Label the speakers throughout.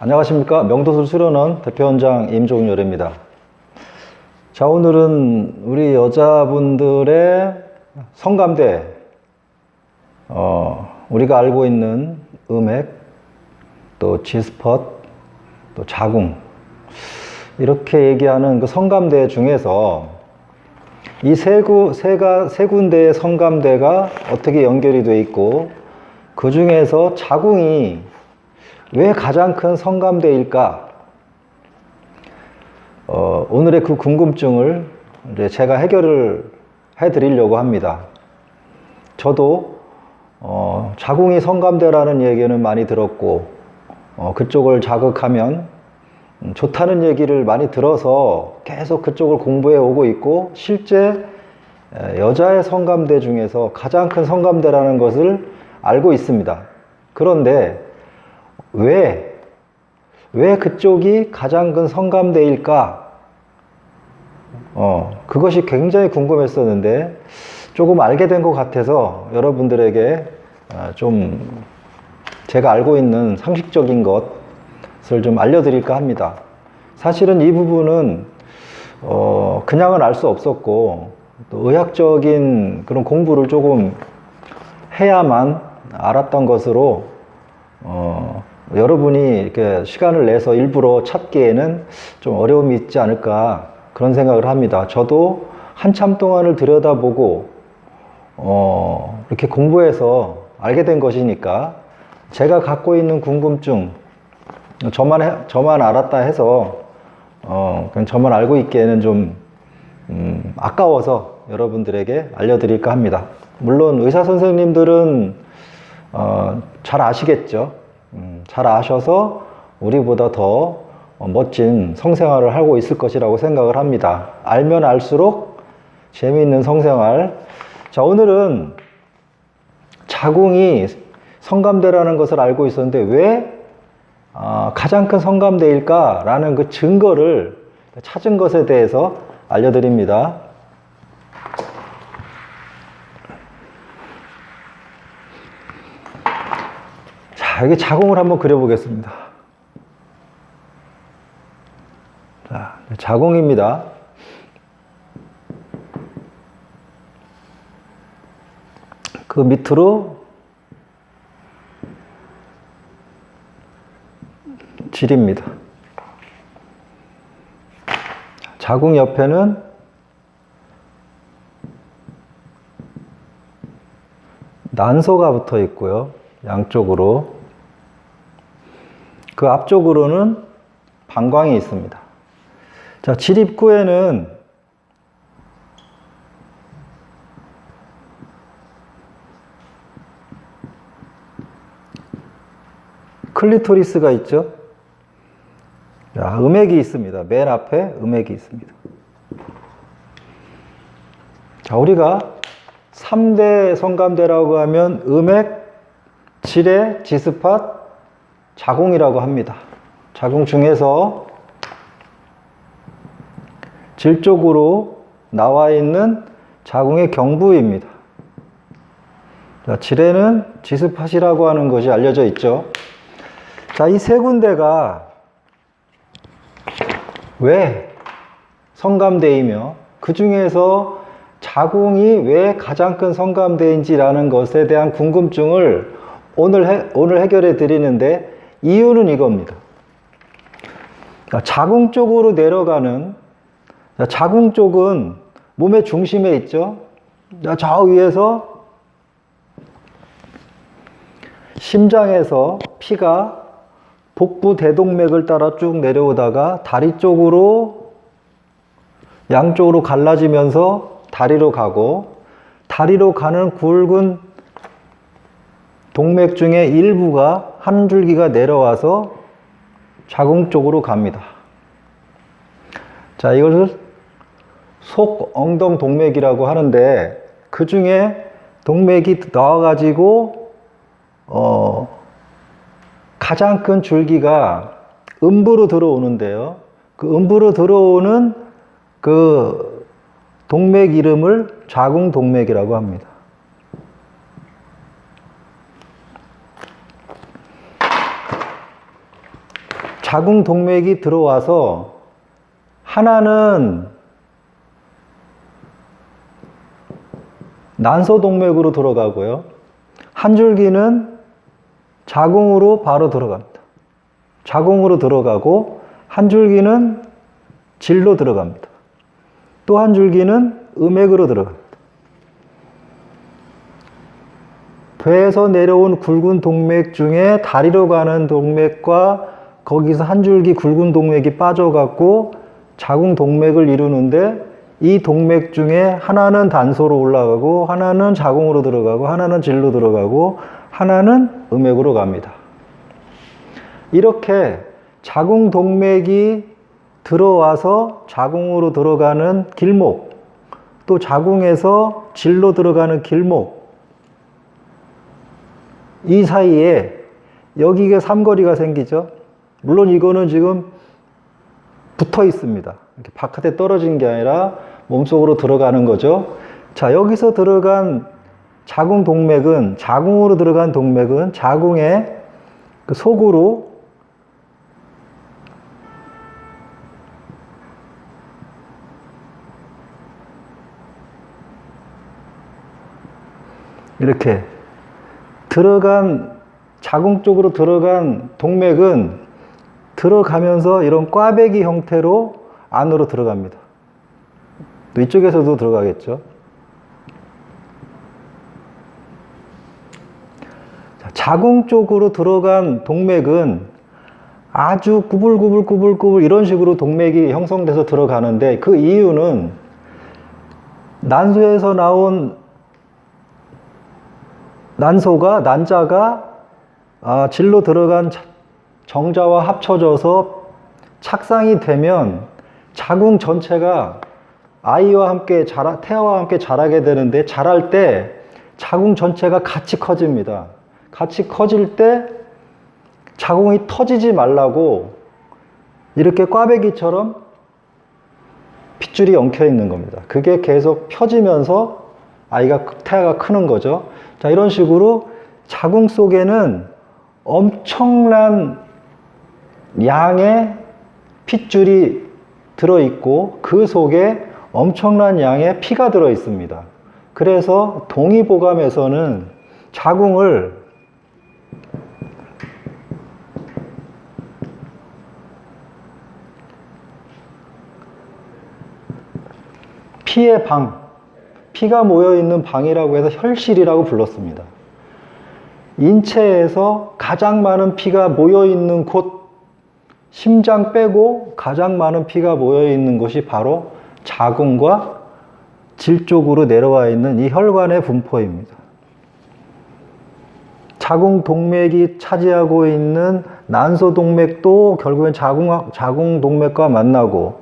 Speaker 1: 안녕하십니까. 명도술 수련원 대표원장 임종열입니다. 자, 오늘은 우리 여자분들의 성감대, 우리가 알고 있는 음액, 또 G스폿, 또 자궁, 이렇게 얘기하는 그 성감대 중에서 이 세 군데의 성감대가 어떻게 연결이 되어 있고, 그 중에서 자궁이 왜 가장 큰 성감대일까? 오늘의 그 궁금증을 이제 제가 해결을 해드리려고 합니다. 저도 자궁이 성감대라는 얘기는 많이 들었고, 그쪽을 자극하면 좋다는 얘기를 많이 들어서 계속 그쪽을 공부해 오고 있고, 실제 여자의 성감대 중에서 가장 큰 성감대라는 것을 알고 있습니다. 그런데 왜 그쪽이 가장 큰 성감대일까? 그것이 굉장히 궁금했었는데, 조금 알게 된 것 같아서 여러분들에게 좀 제가 알고 있는 상식적인 것을 좀 알려드릴까 합니다. 사실은 이 부분은 그냥은 알 수 없었고, 또 의학적인 그런 공부를 조금 해야만 알았던 것으로 여러분이 이렇게 시간을 내서 일부러 찾기에는 좀 어려움이 있지 않을까, 그런 생각을 합니다. 저도 한참 동안을 들여다보고 이렇게 공부해서 알게 된 것이니까, 제가 갖고 있는 궁금증, 저만 알았다 해서 그냥 저만 알고 있기에는 좀 아까워서 여러분들에게 알려드릴까 합니다. 물론 의사 선생님들은 잘 아시겠죠. 잘 아셔서 우리보다 더 멋진 성생활을 하고 있을 것이라고 생각을 합니다. 알면 알수록 재미있는 성생활. 자, 오늘은 자궁이 성감대라는 것을 알고 있었는데 왜 가장 큰 성감대일까? 라는 그 증거를 찾은 것에 대해서 알려드립니다. 자, 여기 자궁을 한번 그려보겠습니다. 자, 자궁입니다. 그 밑으로 질입니다. 자궁 옆에는 난소가 붙어 있고요. 양쪽으로. 그 앞쪽으로는 방광이 있습니다. 자, 질 입구에는 클리토리스가 있죠. 자, 음액이 있습니다. 맨 앞에 음액이 있습니다. 자, 우리가 3대 성감대라고 하면 음액, 질의, G스폿, 자궁이라고 합니다. 자궁 중에서 질 쪽으로 나와 있는 자궁의 경부입니다. 자, 질에는 G스폿이라고 하는 것이 알려져 있죠. 자, 이 세 군데가 왜 성감대이며, 그 중에서 자궁이 왜 가장 큰 성감대인지라는 것에 대한 궁금증을 오늘 해결해 드리는데, 이유는 이겁니다. 자궁 쪽으로 내려가는, 자궁 쪽은 몸의 중심에 있죠. 저 위에서 심장에서 피가 복부 대동맥을 따라 쭉 내려오다가 다리 쪽으로 양쪽으로 갈라지면서 다리로 가고, 다리로 가는 굵은 동맥 중에 일부가 한 줄기가 내려와서 자궁 쪽으로 갑니다. 자, 이것을 속엉덩동맥이라고 하는데, 그 중에 동맥이 나와가지고 가장 큰 줄기가 음부로 들어오는데요. 그 음부로 들어오는 그 동맥 이름을 자궁동맥이라고 합니다. 자궁 동맥이 들어와서 하나는 난소동맥으로 들어가고요. 한 줄기는 자궁으로 바로 들어갑니다. 자궁으로 들어가고 한 줄기는 질로 들어갑니다. 또 한 줄기는 음액으로 들어갑니다. 배에서 내려온 굵은 동맥 중에 다리로 가는 동맥과 거기서 한 줄기 굵은 동맥이 빠져갖고 자궁 동맥을 이루는데 이 동맥 중에 하나는 단소로 올라가고 하나는 자궁으로 들어가고 하나는 질로 들어가고 하나는 음액으로 갑니다. 이렇게 자궁 동맥이 들어와서 자궁으로 들어가는 길목, 또 자궁에서 질로 들어가는 길목, 이 사이에 여기가 삼거리가 생기죠. 물론 이거는 지금 붙어 있습니다. 이렇게 바깥에 떨어진 게 아니라 몸속으로 들어가는 거죠. 자, 여기서 들어간 자궁 동맥은, 자궁으로 들어간 동맥은 자궁의 그 속으로 이렇게 들어간, 자궁 쪽으로 들어간 동맥은 들어가면서 이런 꽈배기 형태로 안으로 들어갑니다. 또 이쪽에서도 들어가겠죠. 자궁 쪽으로 들어간 동맥은 아주 구불구불 이런 식으로 동맥이 형성돼서 들어가는데, 그 이유는 난소에서 나온 난자가 질로 들어간 정자와 합쳐져서 착상이 되면 자궁 전체가 아이와 함께 태아와 함께 자라게 되는데, 자랄 때 자궁 전체가 같이 커집니다. 같이 커질 때 자궁이 터지지 말라고 이렇게 꽈배기처럼 핏줄이 엉켜 있는 겁니다. 그게 계속 펴지면서 태아가 크는 거죠. 자, 이런 식으로 자궁 속에는 엄청난 양의 핏줄이 들어있고 그 속에 엄청난 양의 피가 들어있습니다. 그래서 동의보감에서는 자궁을 피의 방, 피가 모여있는 방이라고 해서 혈실이라고 불렀습니다. 인체에서 가장 많은 피가 모여있는 곳, 심장 빼고 가장 많은 피가 모여있는 곳이 바로 자궁과 질 쪽으로 내려와 있는 이 혈관의 분포입니다. 자궁 동맥이 차지하고 있는 난소 동맥도 결국엔 자궁 동맥과 만나고,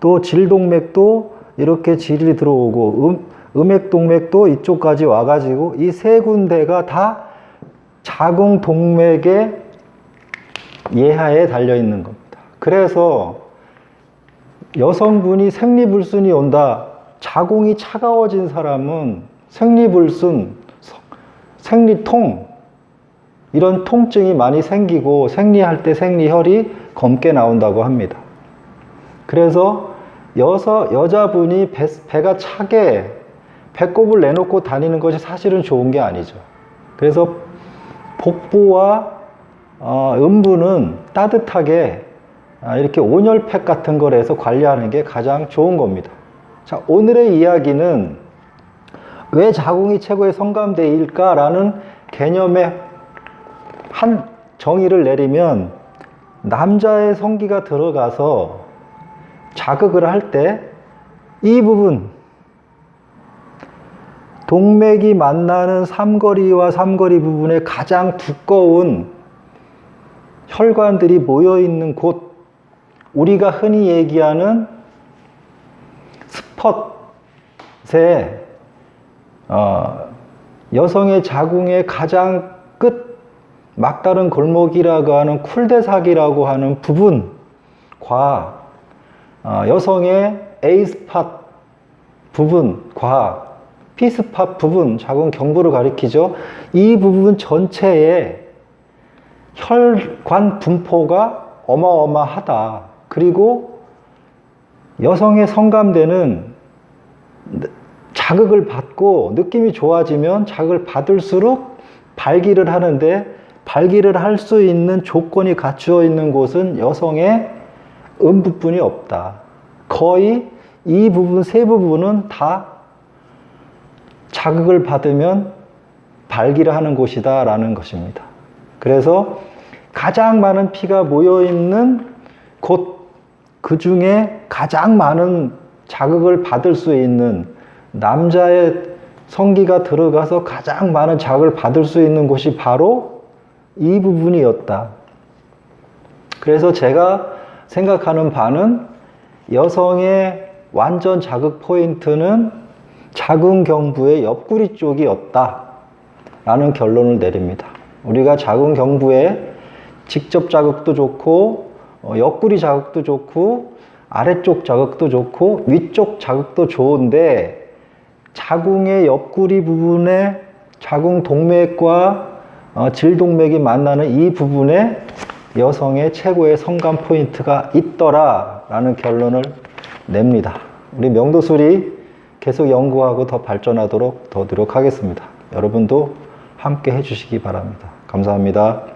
Speaker 1: 또 질 동맥도 이렇게 질이 들어오고, 음액 동맥도 이쪽까지 와가지고 이 세 군데가 다 자궁 동맥의 예하에 달려 있는 겁니다. 그래서 여성분이 생리불순이 온다, 자궁이 차가워진 사람은 생리불순, 생리통, 이런 통증이 많이 생기고 생리할 때 생리혈이 검게 나온다고 합니다. 그래서 여자분이 배가 차게 배꼽을 내놓고 다니는 것이 사실은 좋은 게 아니죠. 그래서 복부와 음부는 따뜻하게 이렇게 온열팩 같은 걸 해서 관리하는 게 가장 좋은 겁니다. 자, 오늘의 이야기는 왜 자궁이 최고의 성감대일까라는 개념의 한 정의를 내리면, 남자의 성기가 들어가서 자극을 할 때 이 부분, 동맥이 만나는 삼거리와 삼거리 부분에 가장 두꺼운 혈관들이 모여있는 곳, 우리가 흔히 얘기하는 스폿에 여성의 자궁의 가장 끝, 막다른 골목이라고 하는 쿨대삭이라고 하는 부분과 여성의 A스팟 부분과 P스팟 부분, 자궁 경부를 가리키죠. 이 부분 전체의 혈관 분포가 어마어마하다. 그리고 여성의 성감대는 자극을 받고 느낌이 좋아지면 자극을 받을수록 발기를 하는데, 발기를 할 수 있는 조건이 갖추어 있는 곳은 여성의 음부분이 없다. 거의 이 부분, 세 부분은 다 자극을 받으면 발기를 하는 곳이다 라는 것입니다. 그래서 가장 많은 피가 모여있는 곳, 그 중에 가장 많은 자극을 받을 수 있는, 남자의 성기가 들어가서 가장 많은 자극을 받을 수 있는 곳이 바로 이 부분이었다. 그래서 제가 생각하는 바는 여성의 완전 자극 포인트는 자궁경부의 옆구리 쪽이었다 라는 결론을 내립니다. 우리가 자궁경부에 직접 자극도 좋고 옆구리 자극도 좋고 아래쪽 자극도 좋고 위쪽 자극도 좋은데, 자궁의 옆구리 부분에 자궁동맥과 질동맥이 만나는 이 부분에 여성의 최고의 성감 포인트가 있더라 라는 결론을 냅니다. 우리 명도술이 계속 연구하고 더 발전하도록 더 노력하겠습니다. 여러분도 함께 해주시기 바랍니다. 감사합니다.